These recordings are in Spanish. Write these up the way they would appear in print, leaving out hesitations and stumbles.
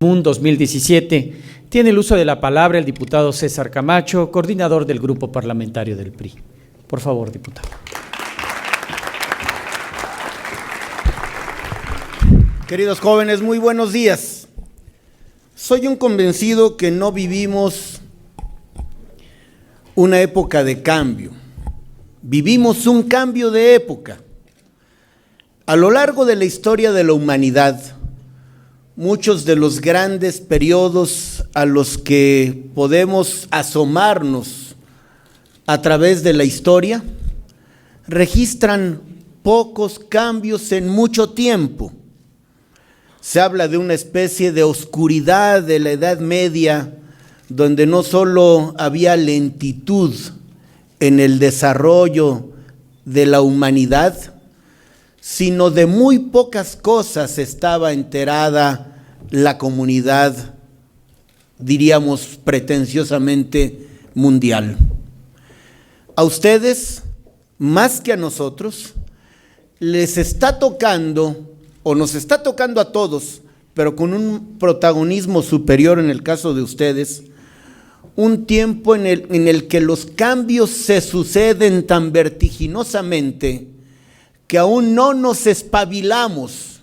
2017. Tiene el uso de la palabra el diputado César Camacho, coordinador del Grupo Parlamentario del PRI. Por favor, diputado. Queridos jóvenes, muy buenos días. Soy un convencido que no vivimos una época de cambio, vivimos un cambio de época. A lo largo de la historia de la humanidad, muchos de los grandes periodos a los que podemos asomarnos a través de la historia registran pocos cambios en mucho tiempo. Se habla de una especie de oscuridad de la Edad Media, donde no solo había lentitud en el desarrollo de la humanidad, sino de muy pocas cosas estaba enterada la comunidad, diríamos pretenciosamente mundial. A ustedes, más que a nosotros, les está tocando, o nos está tocando a todos, pero con un protagonismo superior en el caso de ustedes, un tiempo en el que los cambios se suceden tan vertiginosamente que aún no nos espabilamos,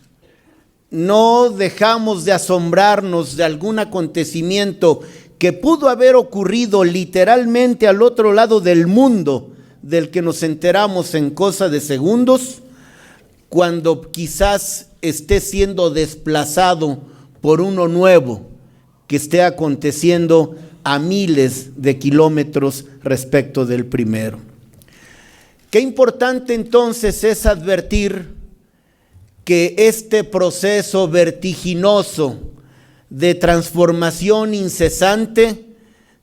no dejamos de asombrarnos de algún acontecimiento que pudo haber ocurrido literalmente al otro lado del mundo, del que nos enteramos en cosa de segundos, cuando quizás esté siendo desplazado por uno nuevo que esté aconteciendo a miles de kilómetros respecto del primero. Qué importante entonces es advertir que este proceso vertiginoso de transformación incesante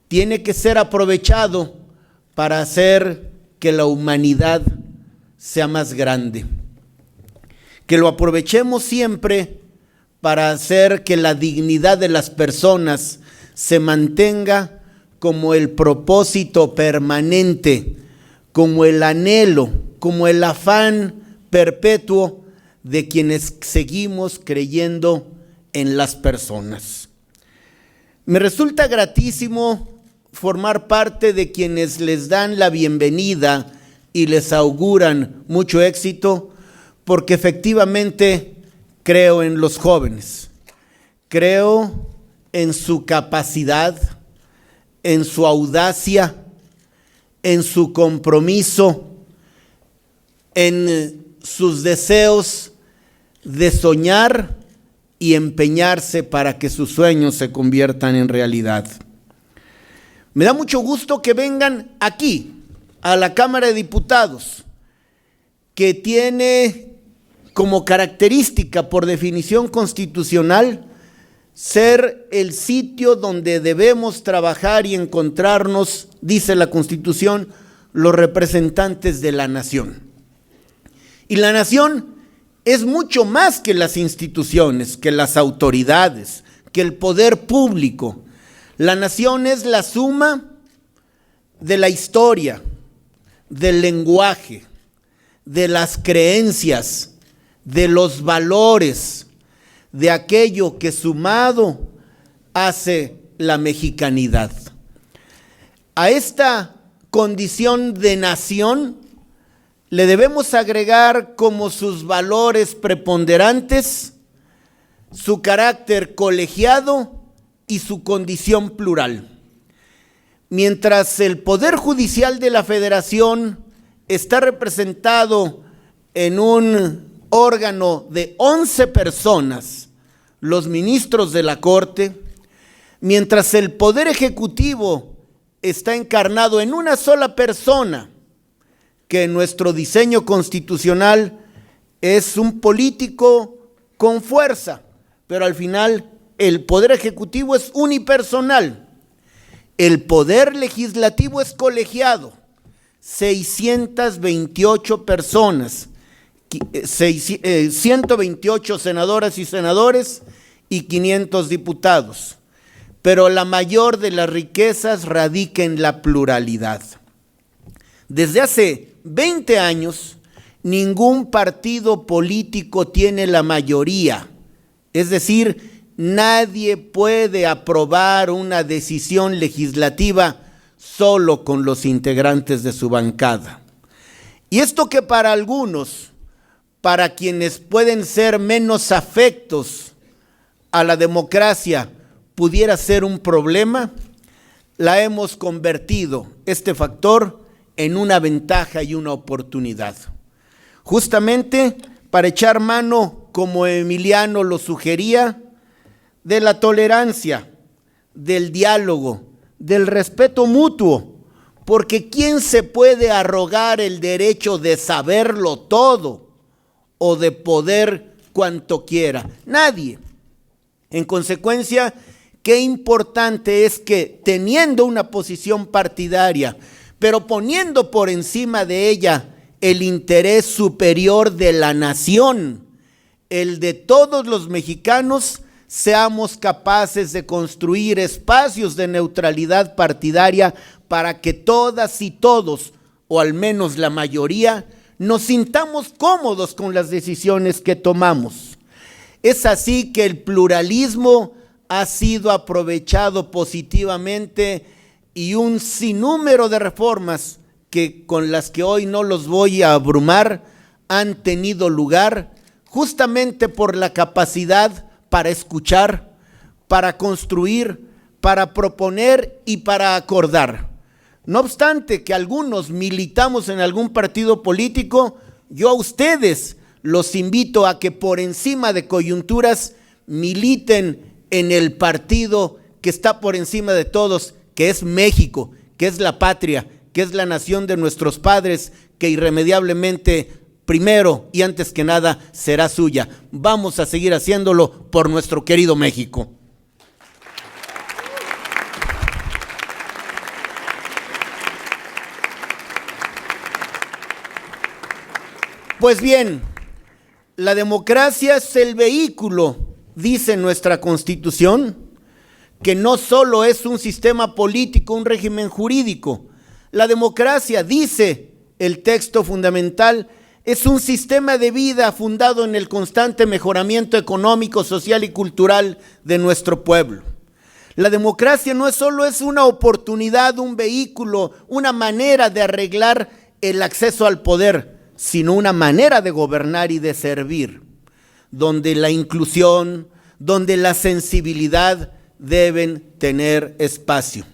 tiene que ser aprovechado para hacer que la humanidad sea más grande. Que lo aprovechemos siempre para hacer que la dignidad de las personas se mantenga como el propósito permanente, como el anhelo, como el afán perpetuo de quienes seguimos creyendo en las personas. Me resulta gratísimo formar parte de quienes les dan la bienvenida y les auguran mucho éxito, porque efectivamente creo en los jóvenes, creo en su capacidad, en su audacia, en su compromiso, en sus deseos de soñar y empeñarse para que sus sueños se conviertan en realidad. Me da mucho gusto que vengan aquí, a la Cámara de Diputados, que tiene como característica, por definición constitucional, ser el sitio donde debemos trabajar y encontrarnos, dice la Constitución, los representantes de la nación. Y la nación es mucho más que las instituciones, que las autoridades, que el poder público. La nación es la suma de la historia, del lenguaje, de las creencias, de los valores, de aquello que sumado hace la mexicanidad. A esta condición de nación le debemos agregar como sus valores preponderantes su carácter colegiado y su condición plural. Mientras el Poder Judicial de la Federación está representado en un órgano de 11 personas, los ministros de la Corte, mientras el Poder Ejecutivo está encarnado en una sola persona, que en nuestro diseño constitucional es un político con fuerza, pero al final el Poder Ejecutivo es unipersonal. El Poder Legislativo es colegiado, 628 personas, 128 senadoras y senadores y 500 diputados. Pero la mayor de las riquezas radica en la pluralidad. Desde hace 20 años, ningún partido político tiene la mayoría, es decir, nadie puede aprobar una decisión legislativa solo con los integrantes de su bancada. Y esto que para algunos, para quienes pueden ser menos afectos a la democracia, pudiera ser un problema, la hemos convertido, este factor, en una ventaja y una oportunidad. Justamente para echar mano, como Emiliano lo sugería, de la tolerancia, del diálogo, del respeto mutuo, porque ¿quién se puede arrogar el derecho de saberlo todo o de poder cuanto quiera? Nadie. En consecuencia, qué importante es que teniendo una posición partidaria, pero poniendo por encima de ella el interés superior de la nación, el de todos los mexicanos, seamos capaces de construir espacios de neutralidad partidaria para que todas y todos, o al menos la mayoría, nos sintamos cómodos con las decisiones que tomamos. Es así que el pluralismo ha sido aprovechado positivamente y un sinnúmero de reformas con las que hoy no los voy a abrumar han tenido lugar justamente por la capacidad para escuchar, para construir, para proponer y para acordar. No obstante que algunos militamos en algún partido político, yo a ustedes los invito a que por encima de coyunturas militen en el partido que está por encima de todos, que es México, que es la patria, que es la nación de nuestros padres, que irremediablemente, primero y antes que nada, será suya. Vamos a seguir haciéndolo por nuestro querido México. Pues bien, la democracia es el vehículo, dice nuestra Constitución, que no solo es un sistema político, un régimen jurídico. La democracia, dice el texto fundamental, es un sistema de vida fundado en el constante mejoramiento económico, social y cultural de nuestro pueblo. La democracia no solo es una oportunidad, un vehículo, una manera de arreglar el acceso al poder, sino una manera de gobernar y de servir, donde la inclusión, donde la sensibilidad deben tener espacio.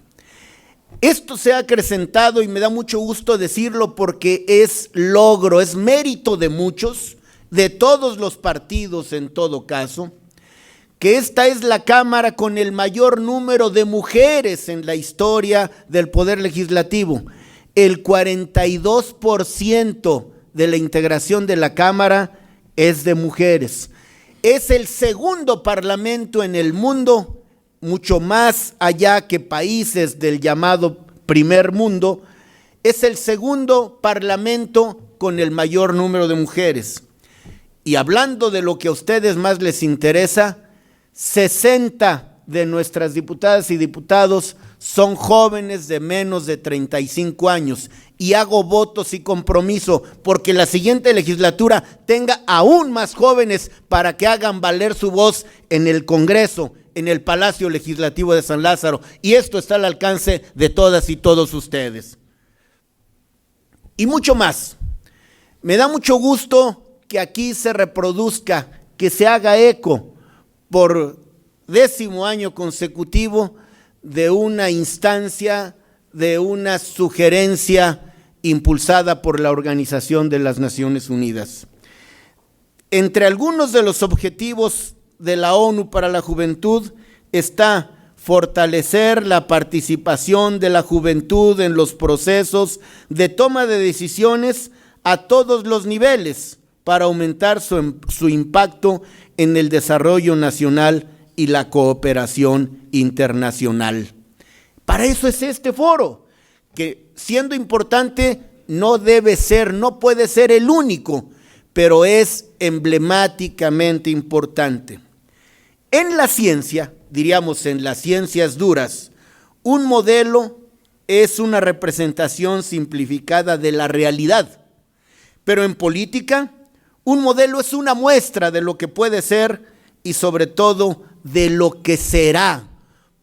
Esto se ha acrecentado y me da mucho gusto decirlo porque es logro, es mérito de muchos, de todos los partidos en todo caso, que esta es la Cámara con el mayor número de mujeres en la historia del Poder Legislativo. El 42% de la integración de la Cámara es de mujeres. Es el segundo parlamento en el mundo, mucho más allá que países del llamado primer mundo, es el segundo parlamento con el mayor número de mujeres. Y hablando de lo que a ustedes más les interesa, 60 de nuestras diputadas y diputados son jóvenes de menos de 35 años. Y hago votos y compromiso porque la siguiente legislatura tenga aún más jóvenes para que hagan valer su voz en el Congreso, en el Palacio Legislativo de San Lázaro, y esto está al alcance de todas y todos ustedes. Y mucho más. Me da mucho gusto que aquí se reproduzca, que se haga eco por 10º año consecutivo de una instancia, de una sugerencia impulsada por la Organización de las Naciones Unidas. Entre algunos de los objetivos de la ONU para la Juventud está fortalecer la participación de la juventud en los procesos de toma de decisiones a todos los niveles para aumentar su impacto en el desarrollo nacional y la cooperación internacional. Para eso es este foro, que siendo importante no puede ser el único, pero es emblemáticamente importante. En la ciencia, diríamos en las ciencias duras, un modelo es una representación simplificada de la realidad, pero en política, un modelo es una muestra de lo que puede ser y sobre todo de lo que será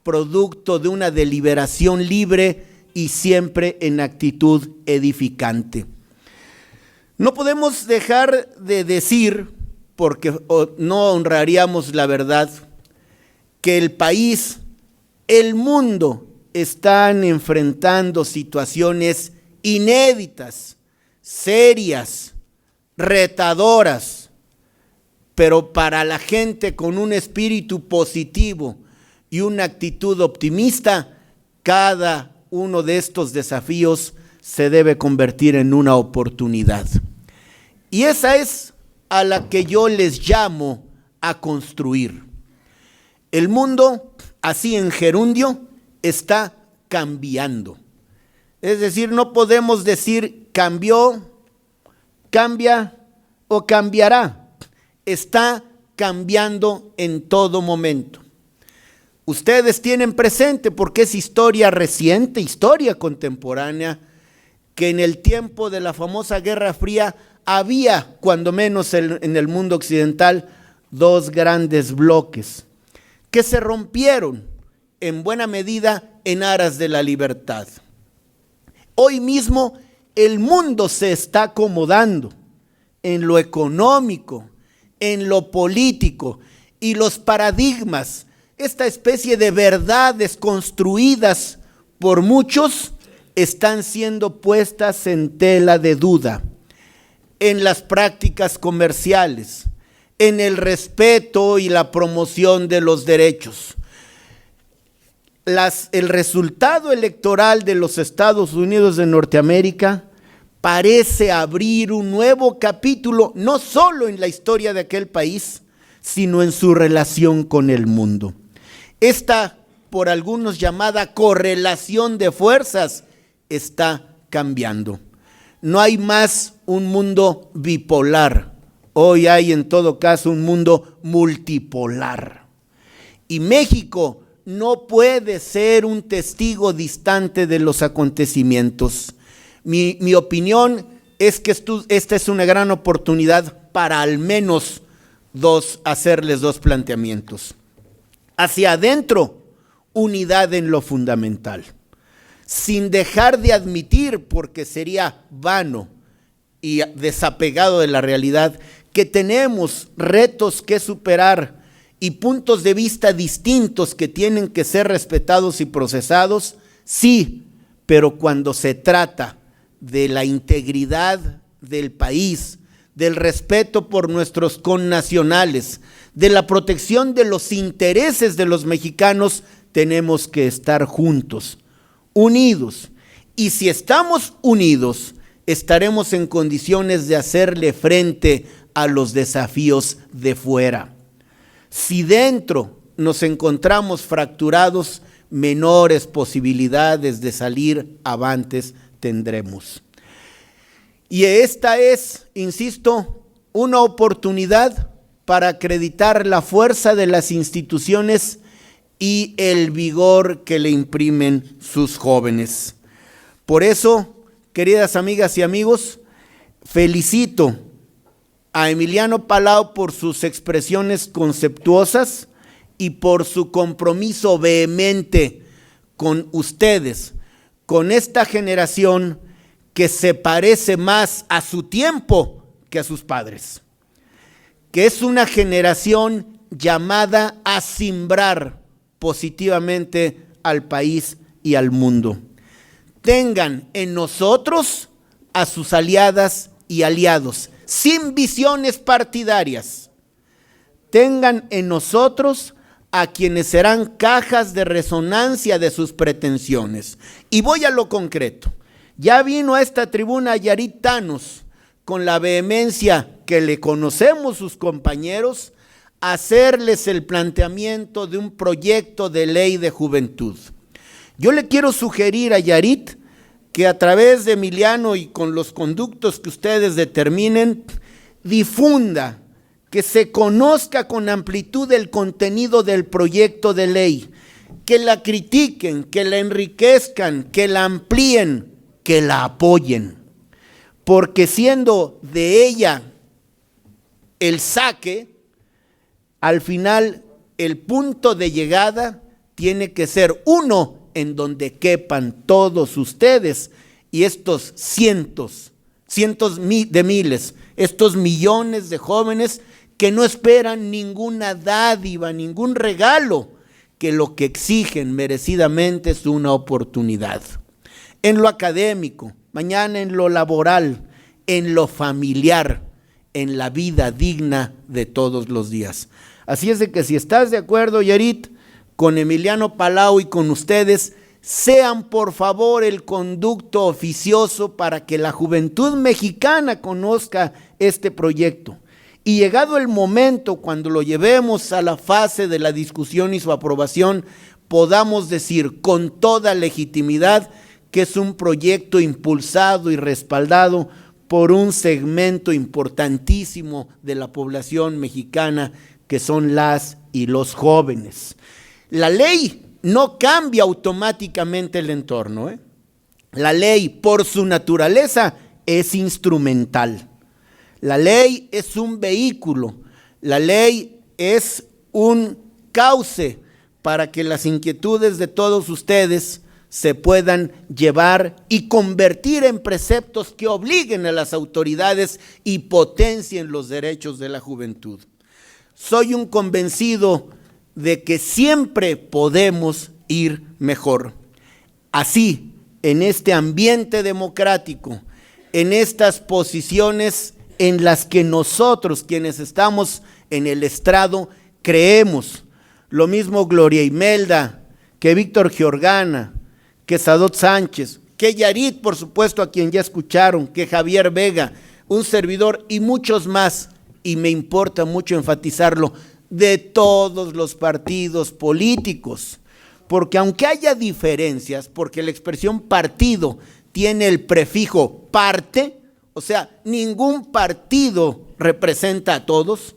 producto de una deliberación libre y siempre en actitud edificante. No podemos dejar de decir, porque no honraríamos la verdad, que el país, el mundo, están enfrentando situaciones inéditas, serias, retadoras, pero para la gente con un espíritu positivo y una actitud optimista, cada uno de estos desafíos se debe convertir en una oportunidad. Y esa es a la que yo les llamo a construir. El mundo, así en gerundio, está cambiando. Es decir, no podemos decir cambió, cambia o cambiará. Está cambiando en todo momento. Ustedes tienen presente, porque es historia reciente, historia contemporánea, que en el tiempo de la famosa Guerra Fría había, cuando menos en el mundo occidental, dos grandes bloques que se rompieron en buena medida en aras de la libertad. Hoy mismo el mundo se está acomodando en lo económico, en lo político, y los paradigmas, esta especie de verdades construidas por muchos, están siendo puestas en tela de duda, en las prácticas comerciales, en el respeto y la promoción de los derechos. El resultado electoral de los Estados Unidos de Norteamérica parece abrir un nuevo capítulo, no solo en la historia de aquel país, sino en su relación con el mundo. Esta, por algunos llamada correlación de fuerzas, está cambiando. No hay más un mundo bipolar. Hoy hay en todo caso un mundo multipolar. Y México no puede ser un testigo distante de los acontecimientos. Mi opinión es que esta es una gran oportunidad para al menos hacerles dos planteamientos. Hacia adentro, unidad en lo fundamental, sin dejar de admitir, porque sería vano y desapegado de la realidad, que tenemos retos que superar y puntos de vista distintos que tienen que ser respetados y procesados, sí, pero cuando se trata de la integridad del país, del respeto por nuestros connacionales, de la protección de los intereses de los mexicanos, tenemos que estar juntos, unidos. Y si estamos unidos, estaremos en condiciones de hacerle frente a los desafíos de fuera. Si dentro nos encontramos fracturados, menores posibilidades de salir avantes tendremos. Y esta es, insisto, una oportunidad para acreditar la fuerza de las instituciones y el vigor que le imprimen sus jóvenes. Por eso, queridas amigas y amigos, felicito a Emiliano Palau por sus expresiones conceptuosas y por su compromiso vehemente con ustedes, con esta generación que se parece más a su tiempo que a sus padres, que es una generación llamada a simbrar positivamente al país y al mundo. Tengan en nosotros a sus aliadas y aliados, sin visiones partidarias. Tengan en nosotros a quienes serán cajas de resonancia de sus pretensiones. Y voy a lo concreto. Ya vino a esta tribuna Yarit Thanos, con la vehemencia que le conocemos sus compañeros, a hacerles el planteamiento de un proyecto de ley de juventud. Yo le quiero sugerir a Yarit que a través de Emiliano y con los conductos que ustedes determinen, difunda, que se conozca con amplitud el contenido del proyecto de ley, que la critiquen, que la enriquezcan, que la amplíen, que la apoyen, porque siendo de ella el saque, al final el punto de llegada tiene que ser uno en donde quepan todos ustedes y estos cientos de miles, estos millones de jóvenes que no esperan ninguna dádiva, ningún regalo, que lo que exigen merecidamente es una oportunidad. En lo académico, mañana en lo laboral, en lo familiar, en la vida digna de todos los días. Así es de que si estás de acuerdo, Yarit, con Emiliano Palau y con ustedes, sean por favor el conducto oficioso para que la juventud mexicana conozca este proyecto. Y llegado el momento, cuando lo llevemos a la fase de la discusión y su aprobación, podamos decir con toda legitimidad que es un proyecto impulsado y respaldado por un segmento importantísimo de la población mexicana, que son las y los jóvenes. La ley no cambia automáticamente el entorno, La ley, por su naturaleza, es instrumental. La ley es un vehículo, la ley es un cauce para que las inquietudes de todos ustedes se puedan llevar y convertir en preceptos que obliguen a las autoridades y potencien los derechos de la juventud. Soy un convencido de que siempre podemos ir mejor. Así, en este ambiente democrático, en estas posiciones en las que nosotros, quienes estamos en el estrado, creemos, lo mismo Gloria Imelda, que Víctor Georgana, que Sadot Sánchez, que Yarit, por supuesto, a quien ya escucharon, que Javier Vega, un servidor y muchos más, y me importa mucho enfatizarlo, de todos los partidos políticos, porque aunque haya diferencias, porque la expresión partido tiene el prefijo parte, o sea, ningún partido representa a todos,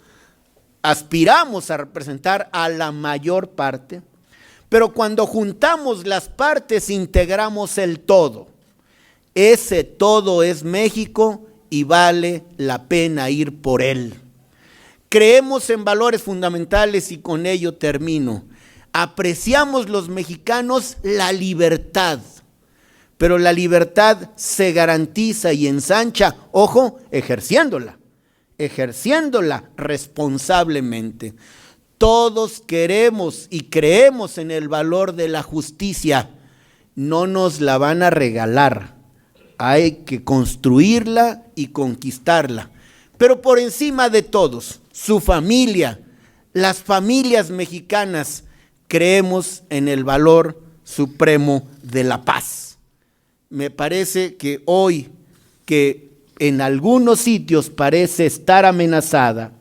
aspiramos a representar a la mayor parte, pero cuando juntamos las partes integramos el todo. Ese todo es México y vale la pena ir por él. Creemos en valores fundamentales y con ello termino. Apreciamos los mexicanos la libertad, pero la libertad se garantiza y ensancha, ojo, ejerciéndola responsablemente. Todos queremos y creemos en el valor de la justicia, no nos la van a regalar, hay que construirla y conquistarla. Pero por encima de todos, su familia, las familias mexicanas, creemos en el valor supremo de la paz. Me parece que hoy, que en algunos sitios parece estar amenazada,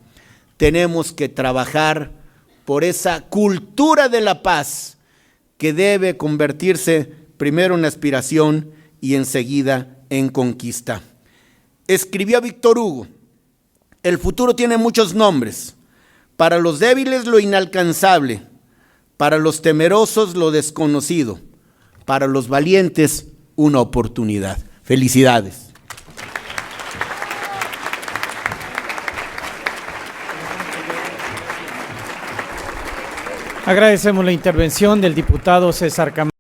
tenemos que trabajar por esa cultura de la paz que debe convertirse primero en aspiración y enseguida en conquista. Escribió Víctor Hugo: el futuro tiene muchos nombres, para los débiles lo inalcanzable, para los temerosos lo desconocido, para los valientes una oportunidad. Felicidades. Agradecemos la intervención del diputado César Camacho.